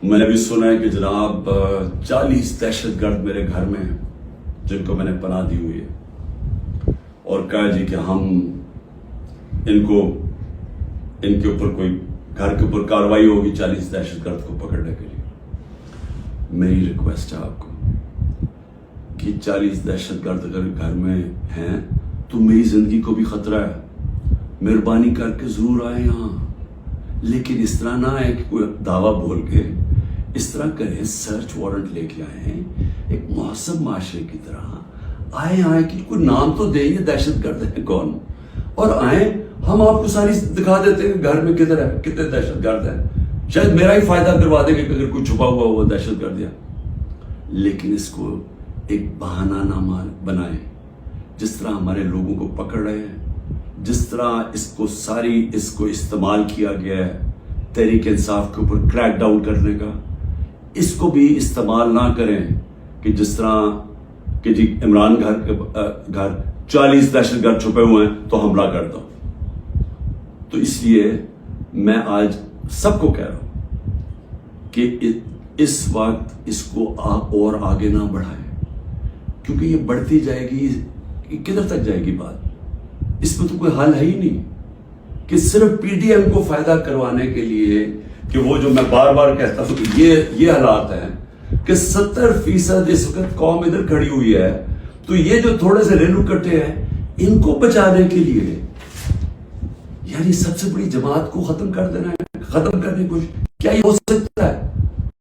میں نے بھی سنا ہے کہ جناب 40 دہشت گرد میرے گھر میں ہیں جن کو میں نے پناہ دی ہوئی ہے، اور کہا جی کہ ہم ان کے اوپر کوئی گھر کے اوپر کارروائی ہوگی 40 دہشت گرد کو پکڑنے کے لیے۔ میری ریکویسٹ ہے آپ کو کہ 40 دہشت گرد اگر گھر میں ہیں تو میری زندگی کو بھی خطرہ ہے، مہربانی کر کے ضرور آئیں یہاں، لیکن اس طرح نہ آئے کہ کوئی دعویٰ بول کے، اس طرح کریں سرچ وارنٹ لے کے آئیں ایک مہذب معاشرے کی طرح آئیں کہ کوئی نام تو دیں، یہ دہشت گرد ہے کون، اور آئیں ہم آپ کو ساری دکھا دیتے ہیں گھر میں کدھر ہے، کتنے دہشت گرد ہیں، شاید میرا ہی فائدہ کروا دیں گے کہ اگر کوئی چھپا ہوا وہ دہشت گرد ہے، لیکن اس کو ایک بہانہ نہ بنائیں۔ جس طرح ہمارے لوگوں کو پکڑ رہے ہیں، جس طرح اس کو استعمال کیا گیا ہے تحریک انصاف کے اوپر کریک ڈاؤن کرنے کا، اس کو بھی استعمال نہ کریں کہ جس طرح کہ جی عمران گھر 40 دہشت گرد چھپے ہوئے ہیں تو حملہ کر دو۔ تو اس لیے میں آج سب کو کہہ رہا ہوں کہ اس وقت اس کو اور آگے نہ بڑھائیں، کیونکہ یہ بڑھتی جائے گی، کدھر تک جائے گی بات؟ اس میں تو کوئی حل ہے ہی نہیں کہ صرف پی ڈی ایم کو فائدہ کروانے کے لیے کہ وہ جو میں بار بار کہتا ہوں کہ یہ حالات ہیں کہ 70% اس وقت قوم ادھر کھڑی ہوئی ہے، تو یہ جو تھوڑے سے ریلو کٹے ہیں ان کو بچانے کے لیے یعنی سب سے بڑی جماعت کو ختم کر دینا ہے، ختم کرنے کی کوشش، کیا یہ ہو سکتا